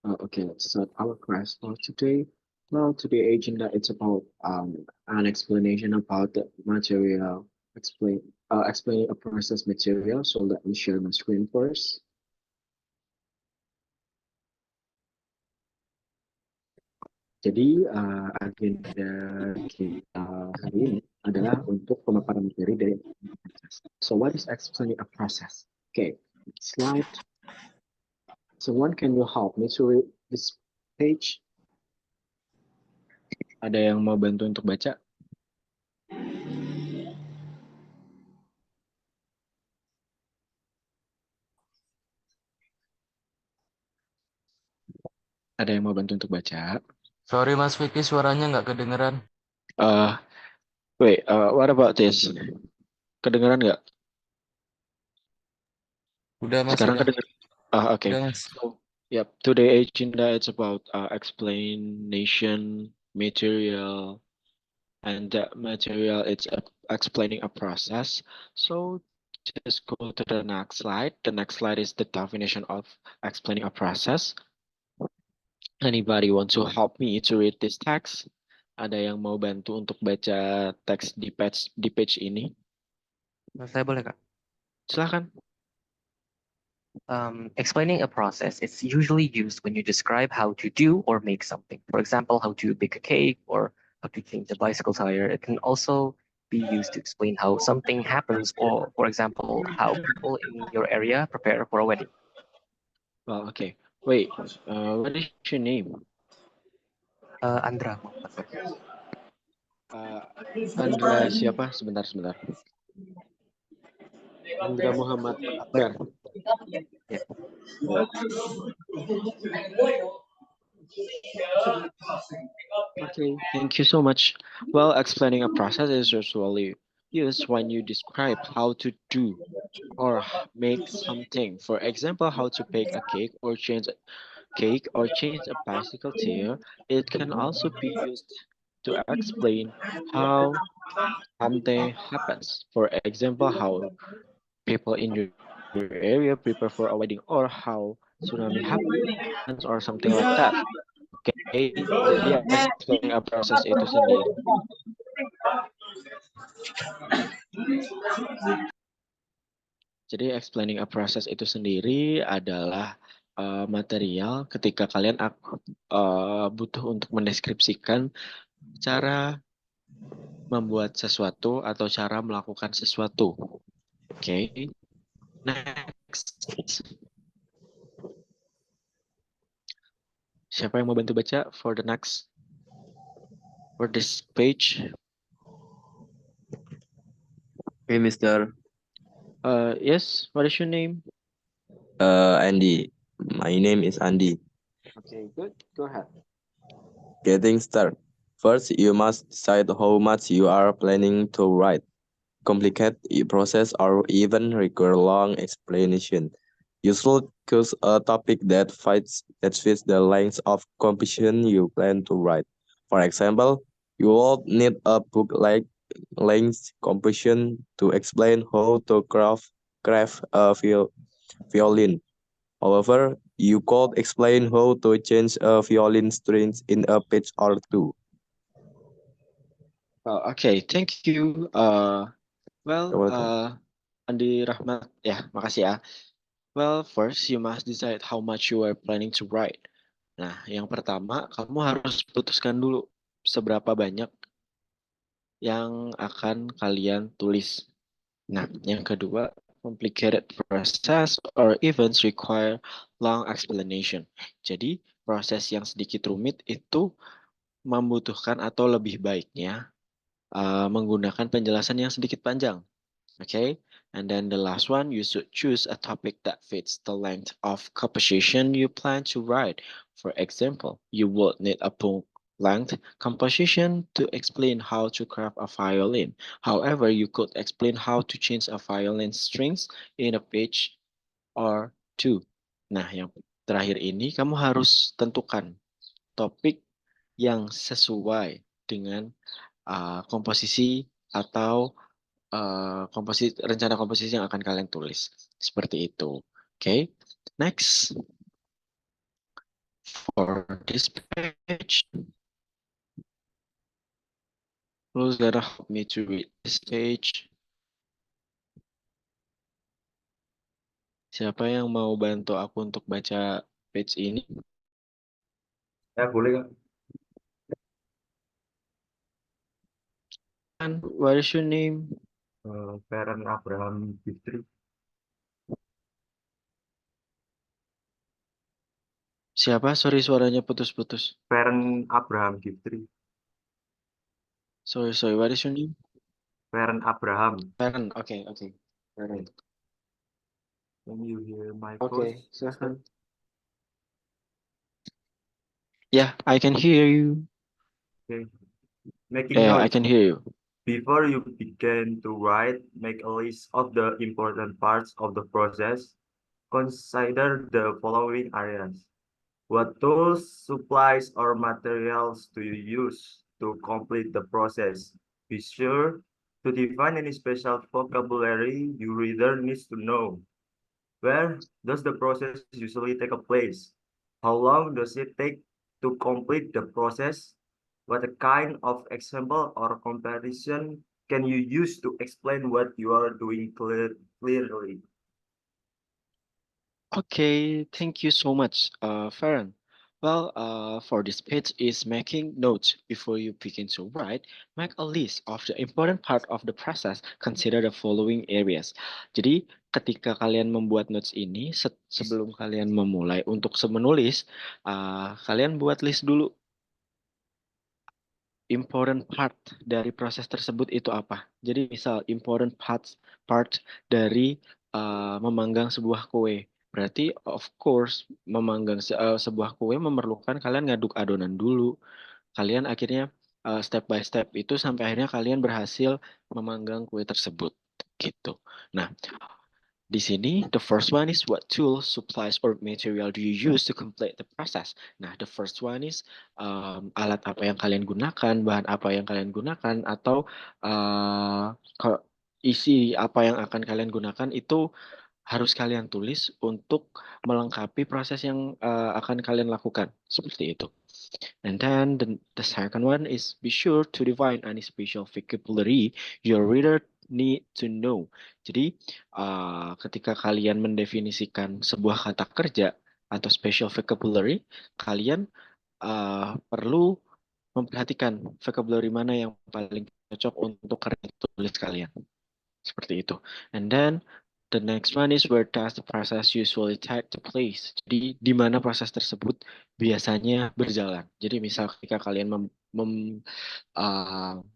Okay, let's start our class for today. Well, today agenda it's about an explanation about the material, explaining a process material. So let me share my screen first. Jadi agenda kita hari ini adalah untuk pemaparan materi dari proses. So what is explaining a process? Okay, slide. Someone can you help me to read this page? Ada yang mau bantu untuk baca? Ada yang mau bantu untuk baca? Sorry Mas Vicky, suaranya nggak kedengeran. Wait, what about this? Kedengeran nggak? Udah Mas, Sekarang udah. kedengeran? Okay. Udah Mas. So, yep, today agenda it's about explanation material, and that material it's explaining a process. So just go to the next slide. The next slide is the definition of explaining a process. Anybody want to help me to read this text? Ada yang mau bantu untuk baca teks di page ini? Saya boleh Kak? Silakan. Explaining a process is usually used when you describe how to do or make something. For example, how to bake a cake or how to change a bicycle tire. It can also be used to explain how something happens, or for example, how people in your area prepare for a wedding. Well, okay. Wait, what is your name? Andra. Andra siapa? Sebentar. Andra Muhammad Akbar. Yeah. Okay, thank you so much. Well, explaining a process is usually used when you describe how to do or make something. For example, how to bake a cake or change a bicycle tire. It can also be used to explain how something happens. For example, how people in your area prepare for a wedding or how tsunami happens or something like that. Okay, jadi explaining a process itu sendiri. Jadi explaining a process itu sendiri adalah material ketika kalian butuh untuk mendeskripsikan cara membuat sesuatu atau cara melakukan sesuatu. Oke, next. Siapa yang mau bantu baca for this page? Hey, Mister. Yes, what is your name? Andy. My name is Andy. Okay, good. Go ahead. Getting started. First, you must decide how much you are planning to write. Complicate process or even require long explanation. You should choose a topic that fits the length of composition you plan to write. For example, you will need a book like length composition to explain how to craft a violin. However, you could explain how to change a violin strings in a page or two. Okay, thank you. Andi Rahmat, ya, makasih ya. Well, first you must decide how much you are planning to write. Nah, yang pertama, kamu harus putuskan dulu seberapa banyak yang akan kalian tulis. Nah, yang kedua, complicated process or events require long explanation. Jadi, proses yang sedikit rumit itu membutuhkan atau lebih baiknya menggunakan penjelasan yang sedikit panjang. Okay, and then the last one, you should choose a topic that fits the length of composition you plan to write. For example, you would need a book length composition to explain how to craft a violin. However, you could explain how to change a violin strings in a page or two. Nah, yang terakhir ini kamu harus tentukan topik yang sesuai dengan komposisi atau rencana komposisi yang akan kalian tulis. Seperti itu. Oke, next. For this page, who's gonna help me to read this page? Siapa yang mau bantu aku untuk baca page ini? Ya, boleh, Kak. And what is your name? Feren Abraham Fitri. Siapa? Sorry, suaranya putus-putus. Feren Abraham Fitri. Sorry. What is your name? Feren Abraham. Feren. Okay. Feren. Can you hear my Okay, voice? silahkan. Yeah, I can hear you. Okay. Making Yeah, I notes. can hear you. Before you begin to write, make a list of the important parts of the process. Consider the following areas. What tools, supplies, or materials do you use to complete the process? Be sure to define any special vocabulary your reader needs to know. Where does the process usually take place? How long does it take to complete the process? What kind of example or comparison can you use to explain what you are doing clearly? Okay, thank you so much, Farron. Well, for this page is making notes before you begin to write. Make a list of the important part of the process. Consider the following areas. Jadi, ketika kalian membuat notes ini, sebelum kalian memulai untuk menulis, kalian buat list dulu important part dari proses tersebut itu apa. Jadi misal important part dari memanggang sebuah kue. Berarti of course memanggang sebuah kue memerlukan kalian ngaduk adonan dulu. Kalian akhirnya step by step itu sampai akhirnya kalian berhasil memanggang kue tersebut gitu. Nah, di sini, the first one is what tools, supplies, or material do you use to complete the process? Nah, the first one is alat apa yang kalian gunakan, bahan apa yang kalian gunakan, atau isi apa yang akan kalian gunakan itu harus kalian tulis untuk melengkapi proses yang akan kalian lakukan. Seperti itu. And then the second one is be sure to define any special vocabulary your reader need to know. Jadi ketika kalian mendefinisikan sebuah kata kerja atau special vocabulary, kalian perlu memperhatikan vocabulary mana yang paling cocok untuk karya tulis kalian. Seperti itu. And then the next one is where does the process usually take place. Jadi di mana proses tersebut biasanya berjalan. Jadi misal ketika kalian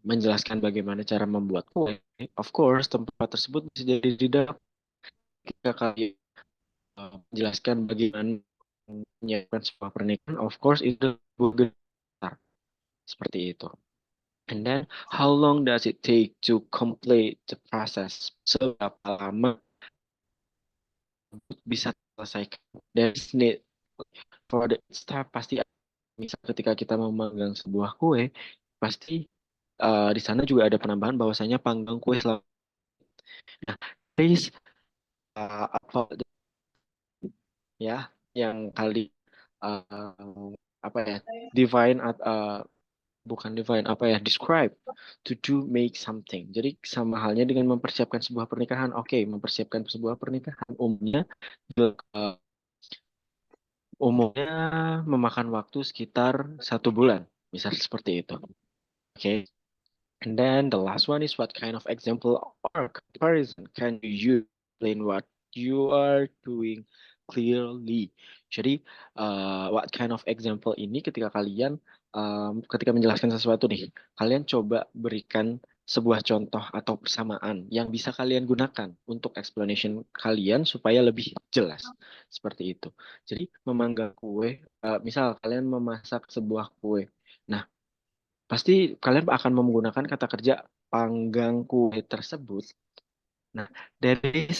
menjelaskan bagaimana cara membuat kue, of course tempat tersebut bisa jadi di dapur. Ketika kalian menjelaskan bagaimana menyiapkan sebuah pernikahan, of course itu Google seperti itu. And then how long does it take to complete the process? Seberapa lama bisa selesaikan. There's need for the step pasti misal ketika kita memanggang sebuah kue pasti di sana juga ada penambahan bahwasanya panggang kue selama. Nah, please apa ya yang kali apa ya define bukan define apa ya describe to do make something. Jadi sama halnya dengan mempersiapkan sebuah pernikahan. Oke, mempersiapkan sebuah pernikahan umumnya memakan waktu sekitar 1 bulan, misal seperti itu. Oke. And then the last one is what kind of example or comparison can you use to explain what you are doing clearly. Jadi what kind of example ini ketika kalian ketika menjelaskan sesuatu nih, kalian coba berikan sebuah contoh atau persamaan yang bisa kalian gunakan untuk explanation kalian supaya lebih jelas. Seperti itu. Jadi memanggang kue, misal kalian memasak sebuah kue. Nah, pasti kalian akan menggunakan kata kerja panggang kue tersebut. Nah, dari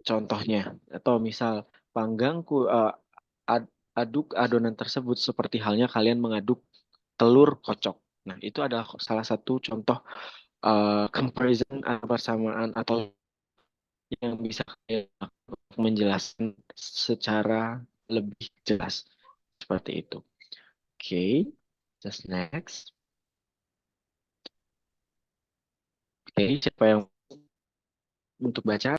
contohnya atau misal panggang aduk adonan tersebut seperti halnya kalian mengaduk telur kocok. Nah, itu adalah salah satu contoh comparison atau persamaan atau yang bisa kalian lakukan untuk menjelaskan secara lebih jelas seperti itu. Oke, just next. Oke, siapa yang untuk baca?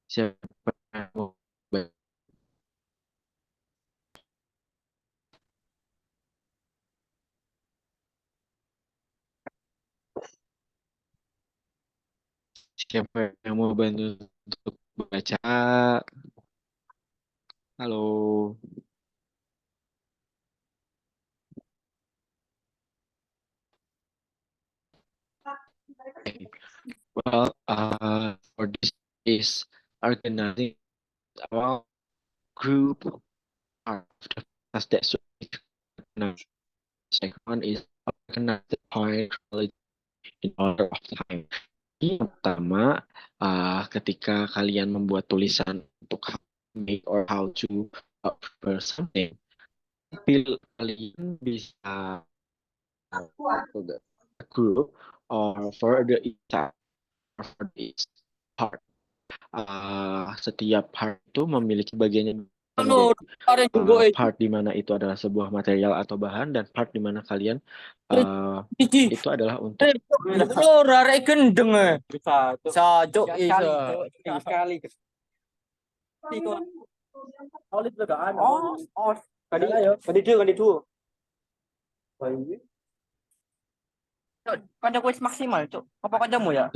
Siapa yang mau baca? Siapa yang mau bantu untuk baca? Halo. Okay. Well, for this is organizing our group of the class that should be organized. Second one is organize the point in order of time. Yang pertama, ketika kalian membuat tulisan untuk how to make or how to prepare something, kalian bisa group or for the each or for each part. Setiap part itu memiliki bagiannya menjadi part di mana itu adalah sebuah material atau bahan dan part di mana kalian itu adalah untuk Rare gendeng Sajok sekali. Kada kuis maksimal, Cuk. Apa kadamu ya?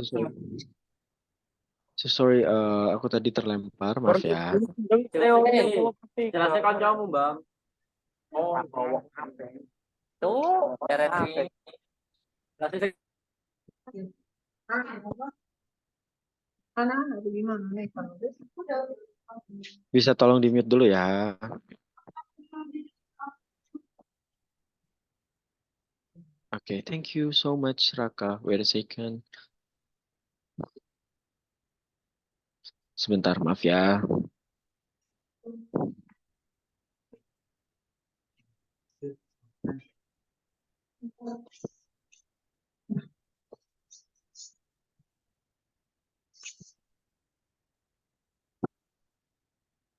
sorry, aku tadi terlempar, maaf ya. Jelasnya kancamu, Bang. Oh, tuh, Bisa tolong di mute dulu ya. Oke, thank you so much Raka. Wait a second. Sebentar, maaf ya.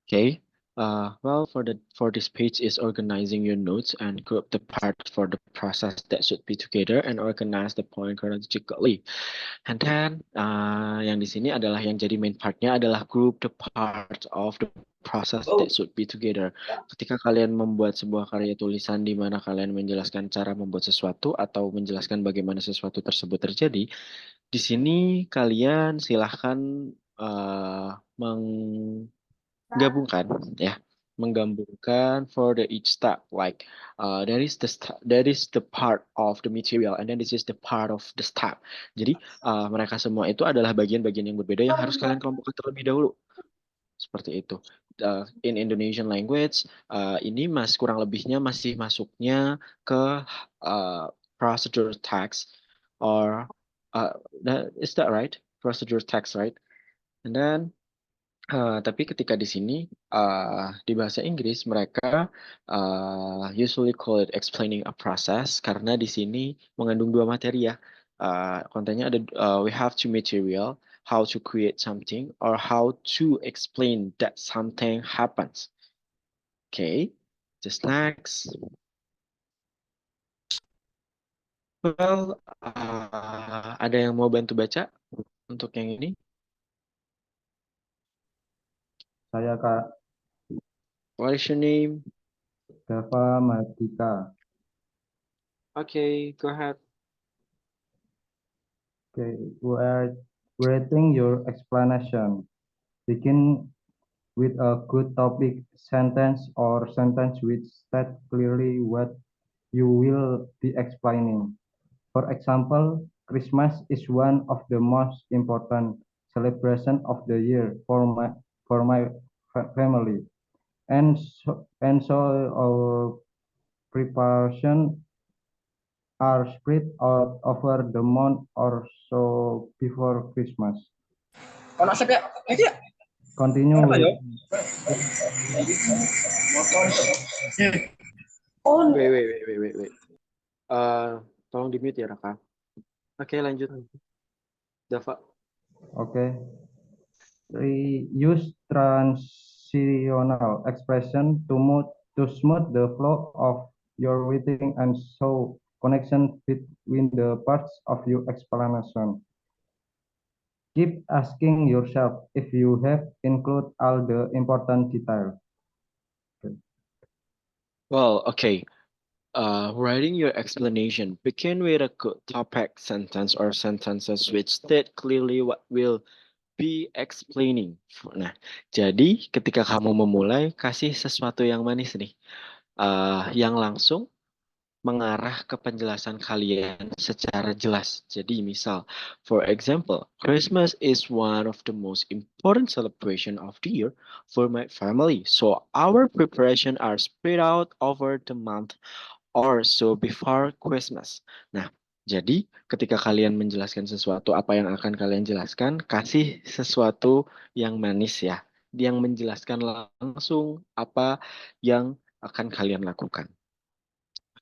Okay. Well, for this page is organizing your notes and group the parts for the process that should be together and organize the point chronologically. And then yang di sini adalah yang jadi main partnya adalah group the parts of the process that should be together. Ketika kalian membuat sebuah karya tulisan di mana kalian menjelaskan cara membuat sesuatu atau menjelaskan bagaimana sesuatu tersebut terjadi, di sini kalian silahkan menggabungkan for the each step, like that is the part of the material and then this is the part of the step. Jadi mereka semua itu adalah bagian-bagian yang berbeda yang harus kalian kelompokkan terlebih dahulu, seperti itu. In Indonesian language ini kurang lebihnya masih masuknya ke procedure text or is that right, procedure text, right? And then tapi ketika di sini di bahasa Inggris mereka usually call it explaining a process karena di sini mengandung dua materi ya. Kontennya ada we have two material, how to create something or how to explain that something happens. Okay, just next. Well, ada yang mau bantu baca untuk yang ini? Saya Kak What is your name? Dava Madika. Okay, go ahead. Okay, we are writing your explanation. Begin with a good topic sentence or sentence which state clearly what you will be explaining. For example, Christmas is one of the most important celebration of the year for my family, and so our preparation are spread out over the month or so before Christmas. Continue with Wait. Tolong di mute ya Raka. Oke, lanjut. Dava. Okay. Use transitional expression to smooth the flow of your writing and show connection between the parts of your explanation. Keep asking yourself if you have included all the important details. Well, okay. Writing your explanation, begin with a good topic sentence or sentences which state clearly what will be explaining. Nah, jadi ketika kamu memulai, kasih sesuatu yang manis nih, yang langsung mengarah ke penjelasan kalian secara jelas. Jadi misal, for example, Christmas is one of the most important celebration of the year for my family. So our preparation are spread out over the month or so before Christmas. Nah, jadi ketika kalian menjelaskan sesuatu, apa yang akan kalian jelaskan, kasih sesuatu yang manis ya, yang menjelaskan langsung apa yang akan kalian lakukan.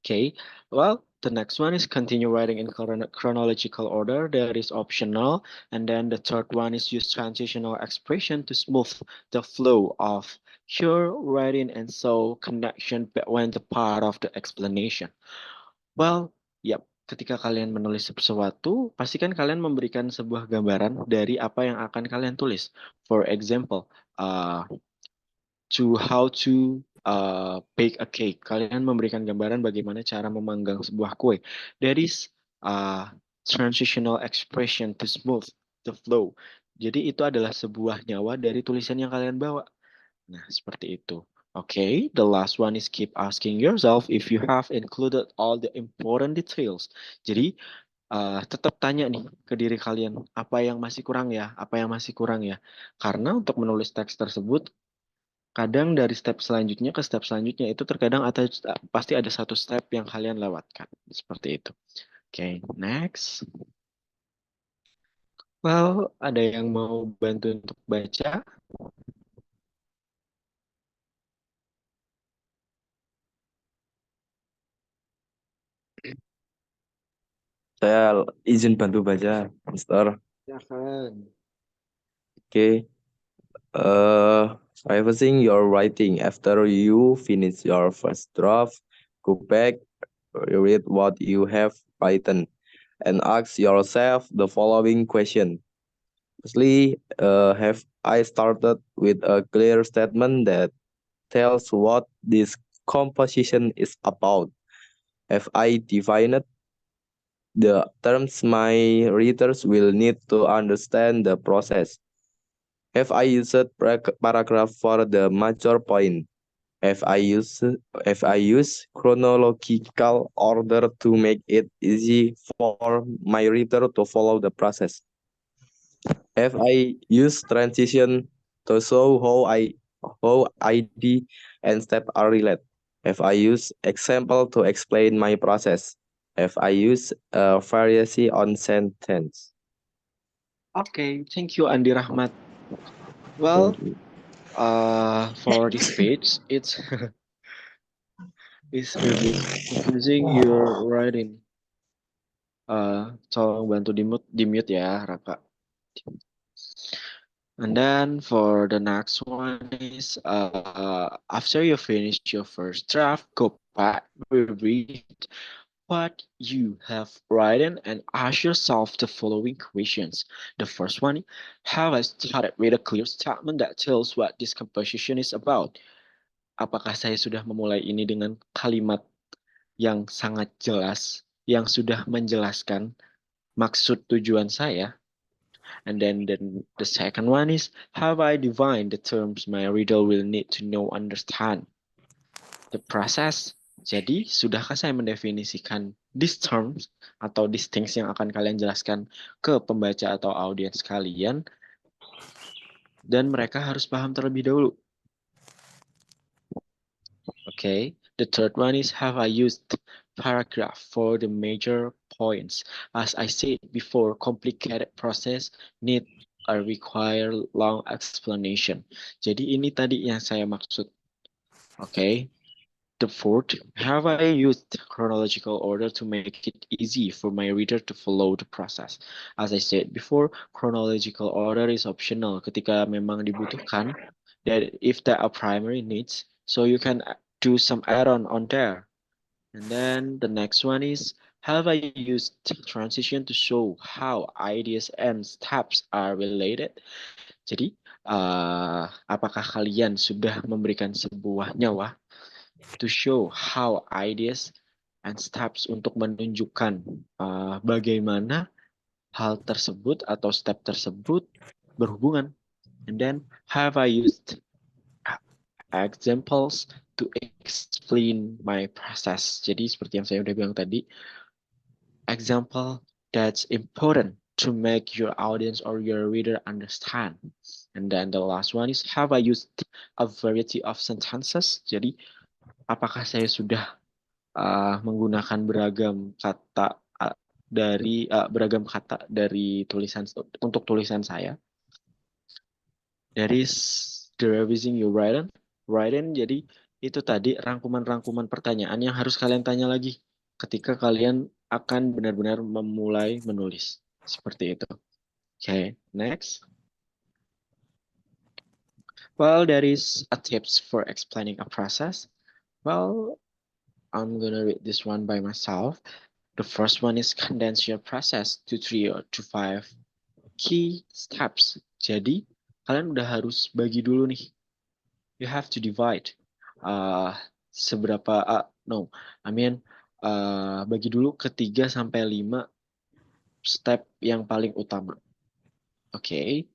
Okay, well, the next one is continue writing in chronological order. That is optional. And then the third one is use transitional expression to smooth the flow of your writing and so connection between the part of the explanation. Well, yep. Ketika kalian menulis sesuatu, pastikan kalian memberikan sebuah gambaran dari apa yang akan kalian tulis. For example, to how to bake a cake. Kalian memberikan gambaran bagaimana cara memanggang sebuah kue. That is transitional expression to smooth the flow. Jadi itu adalah sebuah nyawa dari tulisan yang kalian bawa. Nah, seperti itu. Okay, the last one is keep asking yourself if you have included all the important details. Jadi, tetap tanya nih ke diri kalian, apa yang masih kurang ya? Apa yang masih kurang ya? Karena untuk menulis teks tersebut, kadang dari step selanjutnya ke step selanjutnya itu terkadang atau pasti ada satu step yang kalian lewatkan. Seperti itu. Oke, next. Well, ada yang mau bantu untuk baca? Saya izin bantu baca, Mister. Silakan. Okay. Revising your writing after you finish your first draft, go back, read what you have written, and ask yourself the following question. Firstly, have I started with a clear statement that tells what this composition is about? Have I defined the terms my readers will need to understand the process? Have I used paragraph for the major point? Have I used chronological order to make it easy for my reader to follow the process? Have I used transition to show how ID and step are related? Have I used example to explain my process? Have I used a variation on sentence? Okay, thank you Andi Rahmat. Well, Thank you. for this page, it's revising your writing. Tolong bantu di mute ya, Raka. And then for the next one is after you finish your first draft, go back, reread what you have written and ask yourself the following questions. The first one, have I started with a clear statement that tells what this composition is about? Apakah saya sudah memulai ini dengan kalimat yang sangat jelas, yang sudah menjelaskan maksud tujuan saya? And then the second one is, have I defined the terms my reader will need to know understand the process? Jadi, sudahkah saya mendefinisikan these terms atau these things yang akan kalian jelaskan ke pembaca atau audiens kalian? Dan mereka harus paham terlebih dahulu. Okay, the third one is, have I used paragraph for the major points? As I said before, complicated process need a require long explanation. Jadi ini tadi yang saya maksud. Okay. the fourth, have I used chronological order to make it easy for my reader to follow the process? As I said before, chronological order is optional ketika memang dibutuhkan, that if there are primary needs, so you can do some add-on on there. And then the next one is, have I used transition to show how ideas and steps are related? Jadi, apakah kalian sudah memberikan sebuah nyawa to show how ideas and steps untuk menunjukkan bagaimana hal tersebut atau step tersebut berhubungan? And then, have I used examples to explain my process? Jadi seperti yang saya udah bilang tadi, example that's important to make your audience or your reader understand. And then the last one is, have I used a variety of sentences? Jadi apakah saya sudah menggunakan beragam kata dari tulisan untuk tulisan saya? That is the revising your writing. Jadi itu tadi rangkuman-rangkuman pertanyaan yang harus kalian tanya lagi ketika kalian akan benar-benar memulai menulis. Seperti itu. Okay, next. Well, there is a tips for explaining a process. Well, I'm gonna read this one by myself. The first one is condense your process to 3 or to 5 key steps. Jadi, kalian udah harus bagi dulu nih. You have to divide bagi dulu ke 3 sampai 5 step yang paling utama. Okay.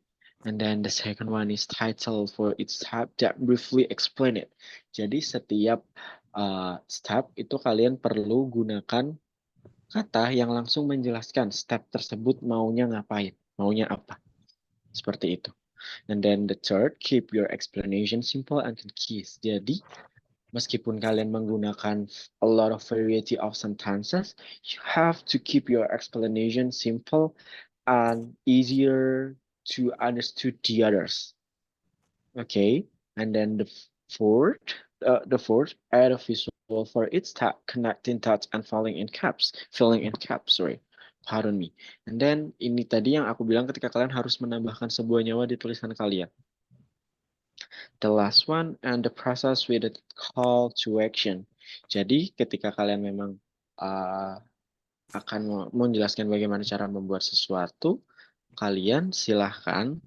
And then the second one is title for each step that briefly explain it. Jadi setiap step itu kalian perlu gunakan kata yang langsung menjelaskan step tersebut maunya ngapain, maunya apa. Seperti itu. And then the third, keep your explanation simple and concise. Jadi, meskipun kalian menggunakan a lot of variety of sentences, you have to keep your explanation simple and easier to understand the others. Okay, and then the fourth, add a visual for each tab, connecting thoughts and filling in caps. Sorry, pardon me. And then ini tadi yang aku bilang ketika kalian harus menambahkan sebuah nyawa di tulisan kalian. The last one, and the process with a call to action. Jadi ketika kalian memang akan menjelaskan bagaimana cara membuat sesuatu, kalian silahkan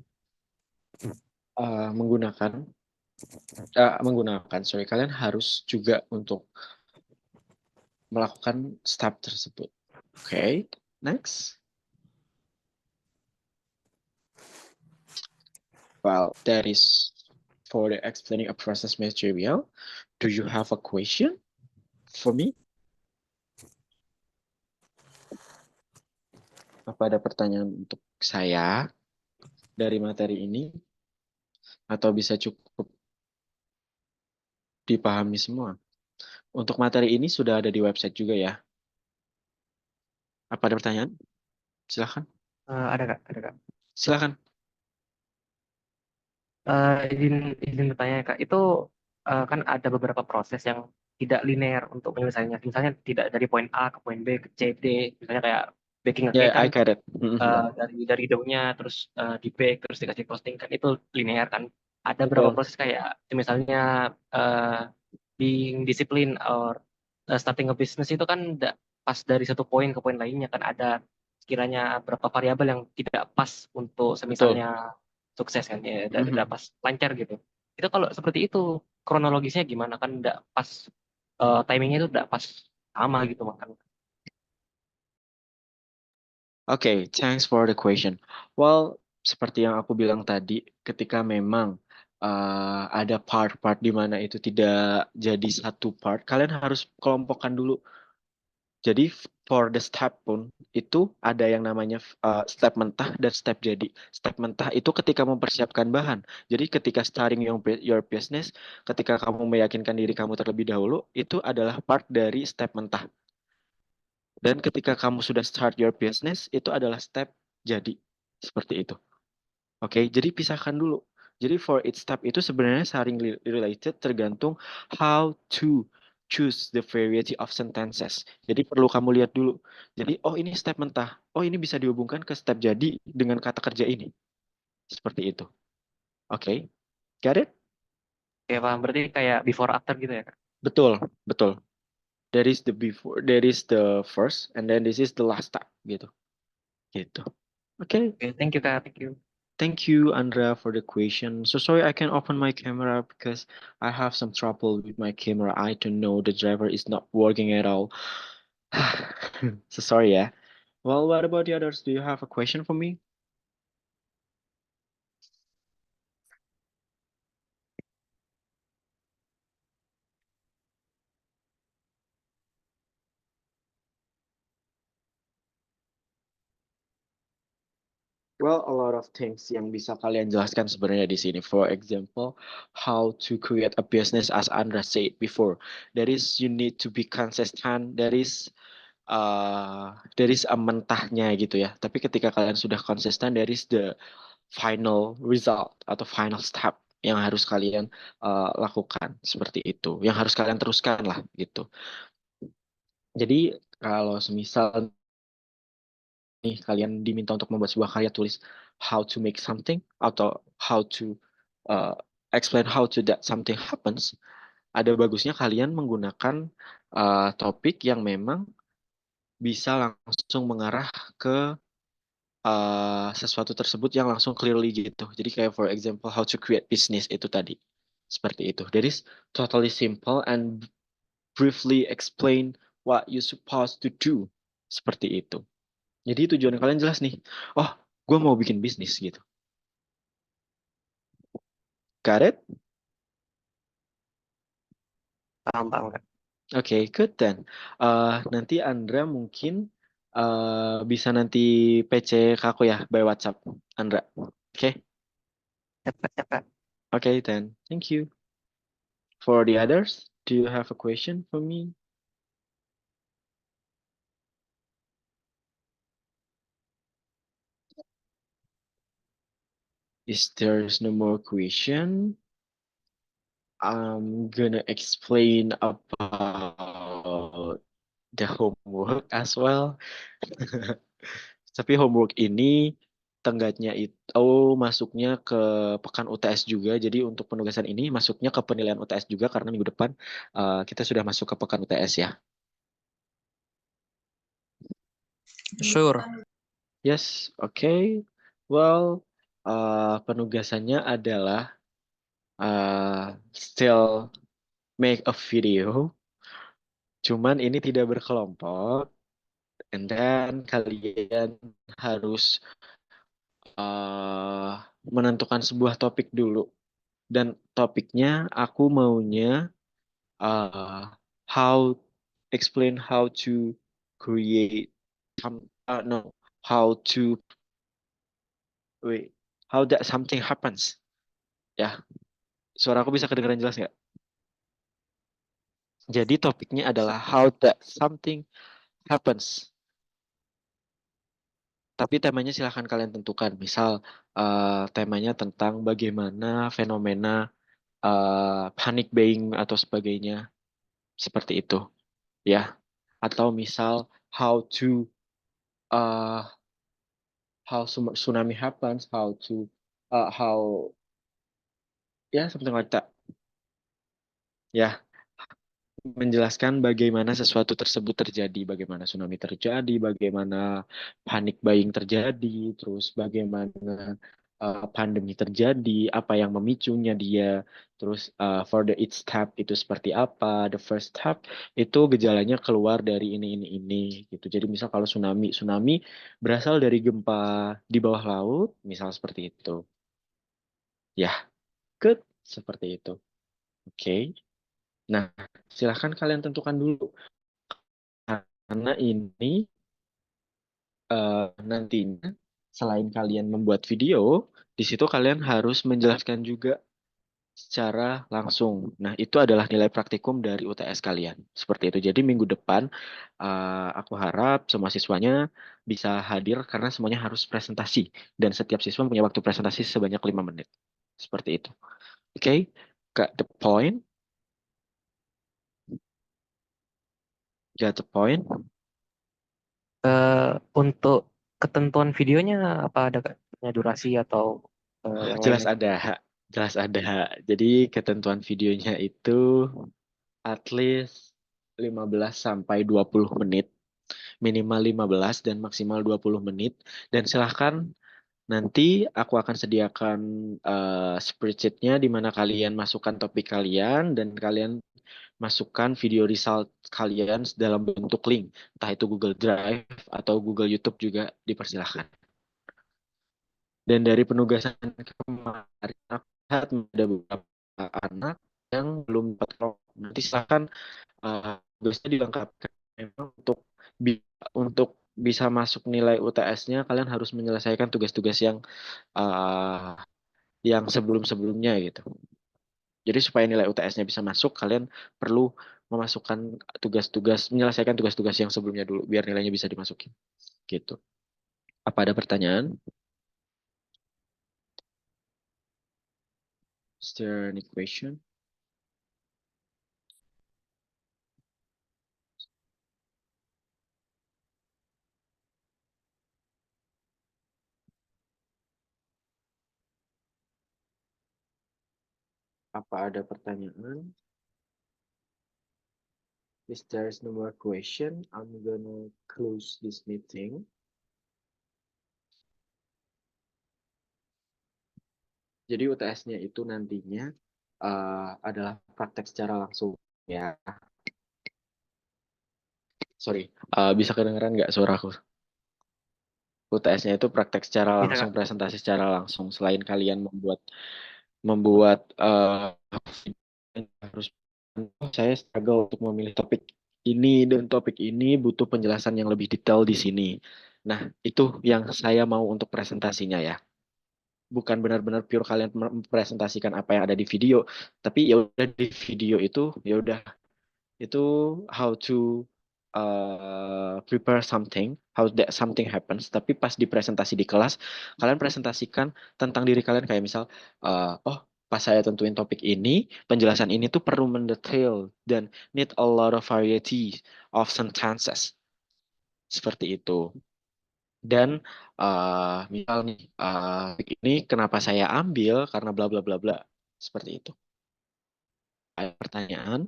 kalian harus juga untuk melakukan step tersebut. Okay, next. Well, that is for the explaining a process material. Do you have a question for me? Apa ada pertanyaan untuk saya dari materi ini? Atau bisa cukup dipahami semua? Untuk materi ini sudah ada di website juga ya. Apa ada pertanyaan? Silakan. Ada Kak. Silakan. Izin bertanya Kak, itu kan ada beberapa proses yang tidak linear untuk penyelesaiannya. Misalnya tidak dari poin A ke poin B ke C, D. Misalnya kayak baking a cake I kan get it. dari dough-nya terus di bake terus dikasih frosting kan itu linear kan. Ada beberapa proses kayak misalnya being discipline or starting a business itu kan pas dari satu poin ke poin lainnya kan ada sekiranya berapa variabel yang tidak pas untuk semisalnya sukses kan ya tidak pas lancar gitu. Itu kalau seperti itu kronologisnya gimana kan tidak pas timingnya itu tidak pas sama gitu makan. Okay, thanks for the question. Well, seperti yang aku bilang tadi, ketika memang ada part-part di mana itu tidak jadi satu part, kalian harus kelompokkan dulu. Jadi for the step pun itu ada yang namanya step mentah dan step jadi. Step mentah itu ketika mempersiapkan bahan. Jadi ketika starting your business, ketika kamu meyakinkan diri kamu terlebih dahulu, itu adalah part dari step mentah. Dan ketika kamu sudah start your business, itu adalah step jadi. Seperti itu. Oke, jadi pisahkan dulu. Jadi for each step itu sebenarnya saling related tergantung how to choose the variety of sentences. Jadi perlu kamu lihat dulu. Jadi, oh ini step mentah. Oh ini bisa dihubungkan ke step jadi dengan kata kerja ini. Seperti itu. Oke, got it? Oke, paham. Berarti kayak before after gitu ya, Kak? Betul, betul. There is the before, there is the first, and then this is the last step, gitu. Gitu. Oke. Oke, thank you, Kak. Thank you. Thank you, Andrea, for the question. So sorry I can't open my camera because I have some trouble with my camera. I don't know, the driver is not working at all. So sorry, yeah. Well, what about the others? Do you have a question for me? Well, a lot of things yang bisa kalian jelaskan sebenarnya di sini. For example, how to create a business as Andra said before. There is you need to be consistent. There is a mentahnya gitu ya. Tapi ketika kalian sudah konsisten, there is the final result atau final step yang harus kalian lakukan seperti itu. Yang harus kalian teruskan lah gitu. Jadi kalau semisal nih kalian diminta untuk membuat sebuah karya tulis how to make something atau how to uh, explain how to that something happens, ada bagusnya kalian menggunakan topik yang memang bisa langsung mengarah ke sesuatu tersebut yang langsung clearly gitu. Jadi kayak for example how to create business itu tadi. Seperti itu. That is totally simple and briefly explain what you supposed to do. Seperti itu. Jadi tujuan kalian jelas nih. Oh, gue mau bikin bisnis gitu. Got it? Paham, Kak. Oke, good then. Nanti Andra mungkin bisa nanti PC ke aku ya by WhatsApp, Andra. Oke, Siap, Kak. Oke, then. Thank you. For the others, do you have a question for me? If there's no more question, I'm gonna explain about the homework as well. Tapi homework ini tenggatnya itu masuknya ke pekan UTS juga. Jadi untuk penugasan ini masuknya ke penilaian UTS juga karena minggu depan kita sudah masuk ke pekan UTS ya. Sure. Yes, okay. Well, penugasannya adalah still make a video. Cuman ini tidak berkelompok. And then kalian harus menentukan sebuah topik dulu. Dan topiknya aku maunya how explain how to create no how to wait how that something happens ya. Suara aku bisa kedengaran jelas nggak? Jadi topiknya adalah how that something happens. Tapi temanya silahkan kalian tentukan. Misal temanya tentang bagaimana fenomena panic buying atau sebagainya. Seperti itu. Ya. Atau misal how to how tsunami happens, how ya something like that. Ya, menjelaskan bagaimana sesuatu tersebut terjadi, bagaimana tsunami terjadi, bagaimana panic buying terjadi, terus bagaimana pandemi terjadi, apa yang memicunya dia, terus for the each step itu seperti apa, the first step itu gejalanya keluar dari ini gitu. Jadi misal kalau tsunami berasal dari gempa di bawah laut, misal seperti itu. Ya, good seperti itu. Oke. Nah, silahkan kalian tentukan dulu karena ini nantinya selain kalian membuat video, di situ kalian harus menjelaskan juga secara langsung. Nah, itu adalah nilai praktikum dari UTS kalian. Seperti itu. Jadi minggu depan aku harap semua siswanya bisa hadir karena semuanya harus presentasi dan setiap siswa punya waktu presentasi sebanyak 5 menit. Seperti itu. Oke, got the point? Got the point? Untuk ketentuan videonya apa ada Kak? Punya durasi atau yang Jelas lainnya? ada, jelas ada. Jadi ketentuan videonya itu at least 15 sampai 20 menit. Minimal 15 dan maksimal 20 menit. Dan silahkan nanti aku akan sediakan spreadsheet-nya di mana kalian masukkan topik kalian dan kalian masukkan video result kalian dalam bentuk link. Entah itu Google Drive atau Google YouTube juga dipersilahkan. Dan dari penugasan kemarin, aku lihat ada beberapa anak yang belum dapat rokok. Nanti silahkan tugasnya dilengkapkan. Memang untuk bisa masuk nilai UTS-nya, kalian harus menyelesaikan tugas-tugas yang sebelum-sebelumnya gitu. Jadi supaya nilai UTS-nya bisa masuk, kalian perlu memasukkan menyelesaikan tugas-tugas yang sebelumnya dulu, biar nilainya bisa dimasukin. Gitu. Apa ada pertanyaan? Is there any question? Apa ada pertanyaan? If there's no more question, I'm gonna close this meeting. Jadi UTS-nya itu nantinya adalah praktek secara langsung ya. Sorry, bisa kedengeran nggak suaraku? UTS-nya itu praktek secara Bisa langsung, Kak? presentasi secara langsung. Selain kalian membuat harus saya struggle untuk memilih topik ini dan topik ini butuh penjelasan yang lebih detail di sini. Nah, itu yang saya mau untuk presentasinya ya. Bukan benar-benar pure kalian mempresentasikan apa yang ada di video, tapi ya udah di video itu ya udah itu how to prepare something, how that something happens. Tapi pas di presentasi di kelas, kalian presentasikan tentang diri kalian kayak misal, oh pas saya tentuin topik ini, penjelasan ini tuh perlu mendetail dan need a lot of variety of sentences seperti itu. Dan misal nih, ini kenapa saya ambil karena bla bla bla bla seperti itu. Ada pertanyaan?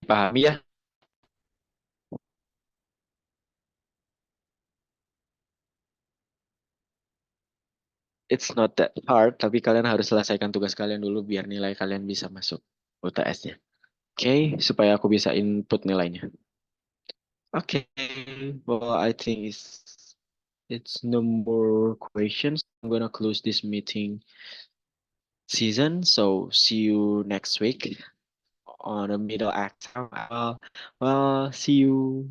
Pahami ya? It's not that hard, tapi kalian harus selesaikan tugas kalian dulu biar nilai kalian bisa masuk UTS-nya. Oke, supaya aku bisa input nilainya. Oke, well I think it's no more questions. I'm gonna close this meeting season. So see you next week on the middle act. Well, see you.